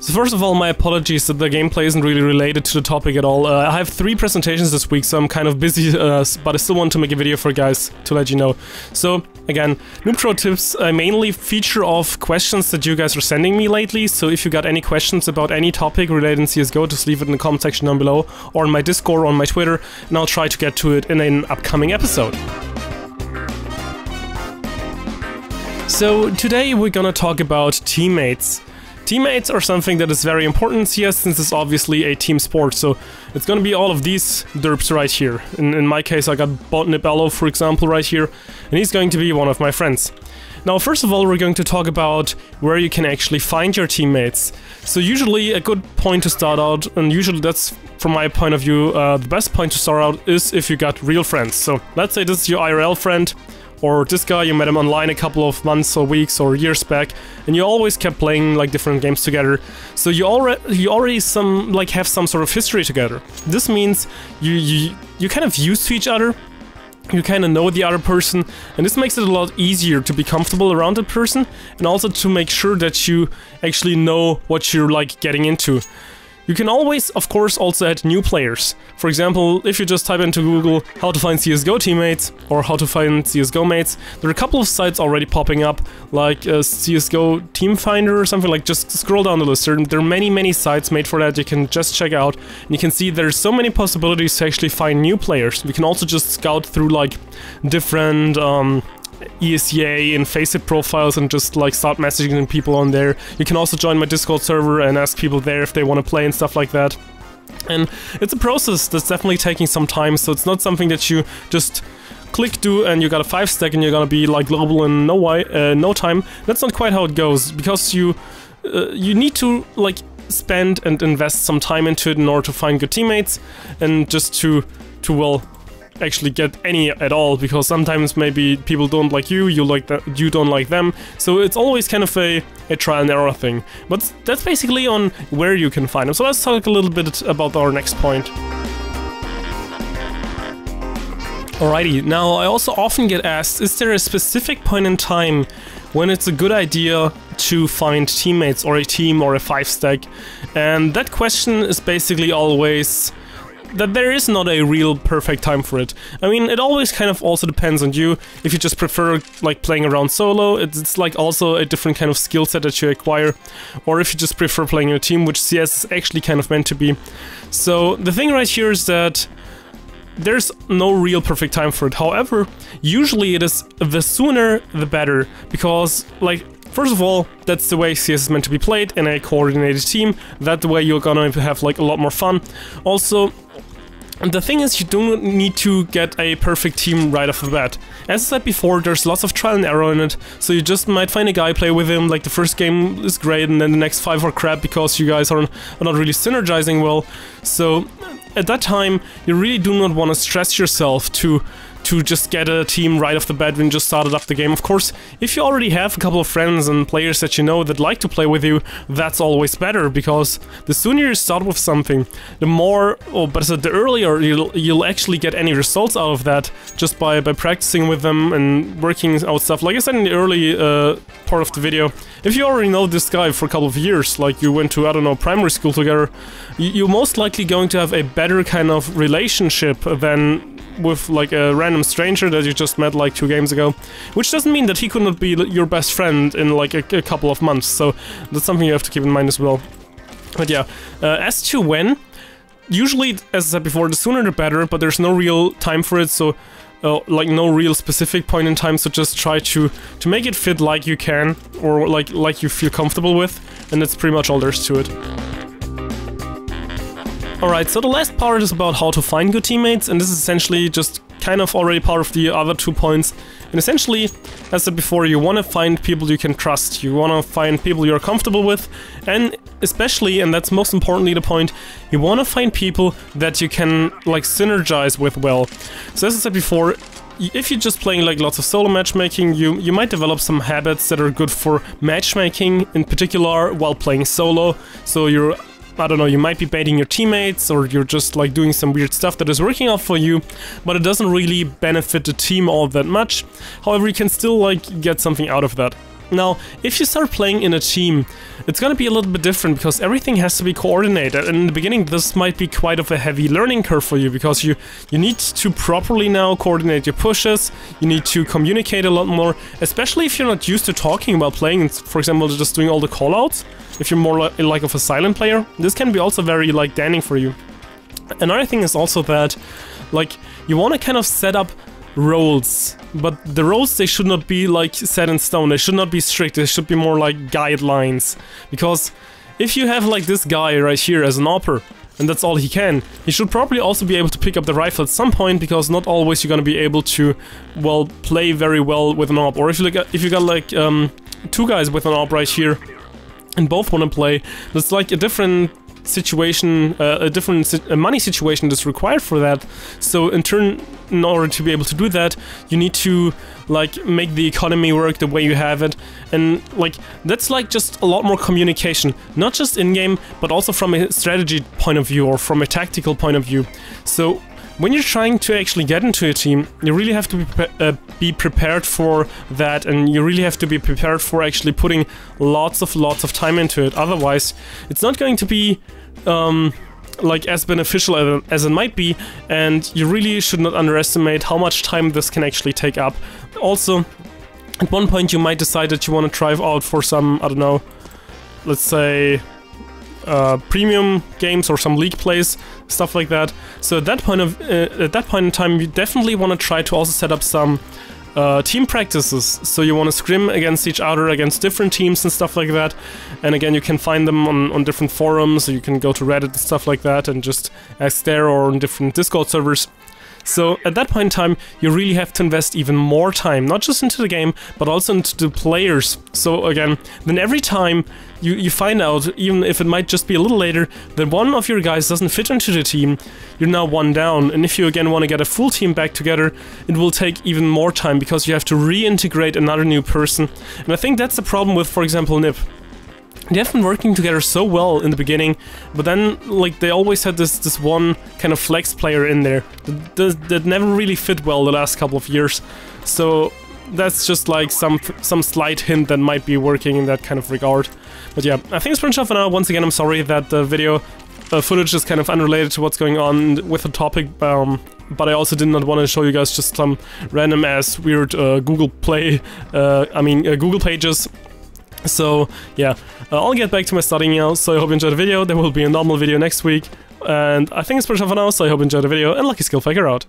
So first of all, my apologies that the gameplay isn't really related to the topic at all. I have 3 presentations this week, so I'm kind of busy, but I still want to make a video for you guys to let you know. So again, Noob Pro Tips mainly feature of questions that you guys are sending me lately, so if you got any questions about any topic related in CSGO, just leave it in the comment section down below, or in my Discord or on my Twitter, and I'll try to get to it in an upcoming episode. So today we're gonna talk about teammates. Teammates are something that is very important in CS, since it's obviously a team sport, so it's gonna be all of these derps right here. In my case, I got Nibello, for example, right here, and he's going to be one of my friends. Now, first of all, we're going to talk about where you can actually find your teammates. So usually a good point to start out, and usually that's, from my point of view, the best point to start out is if you got real friends. So let's say this is your IRL friend, or this guy, you met him online a couple of months or weeks or years back, and you always kept playing like different games together. So you already have some sort of history together. This means you kind of used to each other, you kind of know the other person, and this makes it a lot easier to be comfortable around that person, and also to make sure that you actually know what you're like getting into. You can always, of course, also add new players. For example, if you just type into Google how to find CSGO teammates or how to find CSGO mates, there are a couple of sites already popping up, like CSGO Team Finder or something. Like, just scroll down the list. There are many sites made for that. You can just check out, and you can see there's so many possibilities to actually find new players. We can also just scout through like different ESEA and Faceit profiles and just like start messaging people on there. You can also join my Discord server and ask people there if they want to play and stuff like that. And it's a process that's definitely taking some time, so it's not something that you just click do and you got a 5-stack and you're gonna be like global in no time. That's not quite how it goes, because you need to like spend and invest some time into it in order to find good teammates, and just to well, actually get any at all, because sometimes maybe people don't like you don't like them, so it's always kind of a trial and error thing. But that's basically on where you can find them. So let's talk a little bit about our next point. Alrighty, now I also often get asked, is there a specific point in time when it's a good idea to find teammates or a team or a 5-stack? And that question is basically always that there is not a real perfect time for it. I mean, it always kind of also depends on you. If you just prefer like playing around solo, it's like also a different kind of skill set that you acquire. Or if you just prefer playing in a team, which CS is actually kind of meant to be. So the thing right here is that there's no real perfect time for it. However, usually it is the sooner the better, because like, first of all, that's the way CS is meant to be played, in a coordinated team. That way you're gonna have like a lot more fun. Also, the thing is, you don't need to get a perfect team right off the bat. As I said before, there's lots of trial and error in it, so you just might find a guy, play with him, like the first game is great, and then the next 5 are crap because you guys are not really synergizing well. So at that time, you really do not want to stress yourself to just get a team right off the bat when you just started up the game. Of course, if you already have a couple of friends and players that you know that like to play with you, that's always better, because the sooner you start with something, the more, the earlier you'll actually get any results out of that, just by practicing with them and working out stuff. Like I said in the early part of the video, if you already know this guy for a couple of years, like you went to, I don't know, primary school together, you're most likely going to have a better kind of relationship than with like a random stranger that you just met like 2 games ago, which doesn't mean that he could not be your best friend in like a couple of months, so that's something you have to keep in mind as well. But yeah, as to when, usually, as I said before, the sooner the better, but there's no real time for it, so like no real specific point in time, so just try to make it fit like you can, or like you feel comfortable with, and that's pretty much all there is to it. Alright, so the last part is about how to find good teammates, and this is essentially just kind of already part of the other 2 points. And essentially, as I said before, you want to find people you can trust, you want to find people you're comfortable with, and especially, and that's most importantly the point, you want to find people that you can like synergize with well. So as I said before, if you're just playing like lots of solo matchmaking, you might develop some habits that are good for matchmaking, in particular while playing solo. So you're, I don't know, you might be baiting your teammates, or you're just like doing some weird stuff that is working out for you, but it doesn't really benefit the team all that much. However, you can still like get something out of that. Now, if you start playing in a team, it's gonna be a little bit different because everything has to be coordinated, and in the beginning this might be quite of a heavy learning curve for you because you need to properly now coordinate your pushes, you need to communicate a lot more, especially if you're not used to talking about playing, for example, just doing all the callouts. If you're more like of a silent player, this can be also very like damning for you. Another thing is also that, like, you want to kind of set up roles, but the roles, they should not be like set in stone, they should not be strict, they should be more like guidelines. Because if you have like this guy right here as an AWPer, and that's all he can, he should probably also be able to pick up the rifle at some point, because not always you're gonna be able to, well, play very well with an AWP. Or if you got like 2 guys with an AWP right here, and both want to play, that's like a different situation, a different money situation that's required for that. So in turn, in order to be able to do that, you need to like make the economy work the way you have it, and like that's like just a lot more communication, not just in game, but also from a strategy point of view or from a tactical point of view. So when you're trying to actually get into a team, you really have to be prepared for that, and you really have to be prepared for actually putting lots of time into it. Otherwise, it's not going to be like as beneficial as it might be, and you really should not underestimate how much time this can actually take up. Also, at one point you might decide that you want to try out for some, I don't know, let's say premium games or some league plays, stuff like that. So at that point in time, you definitely want to try to also set up some team practices. So you want to scrim against each other, against different teams and stuff like that. And again, you can find them on different forums, or you can go to Reddit and stuff like that and just ask there, or on different Discord servers. So at that point in time, you really have to invest even more time, not just into the game, but also into the players. So again, then every time you find out, even if it might just be a little later, that one of your guys doesn't fit into the team, you're now 1 down. And if you again want to get a full team back together, it will take even more time because you have to reintegrate another new person. And I think that's the problem with, for example, NIP. They have been working together so well in the beginning, but then like they always had this one kind of flex player in there that never really fit well the last couple of years. So that's just like some slight hint that might be working in that kind of regard. But yeah, I think it's pretty much for now. Once again, I'm sorry that the video footage is kind of unrelated to what's going on with the topic, but I also did not want to show you guys just some random ass weird Google pages. So yeah, I'll get back to my studying now, so I hope you enjoyed the video. There will be a normal video next week, and I think it's pretty much for now, so I hope you enjoyed the video, and luckySkillFaker out.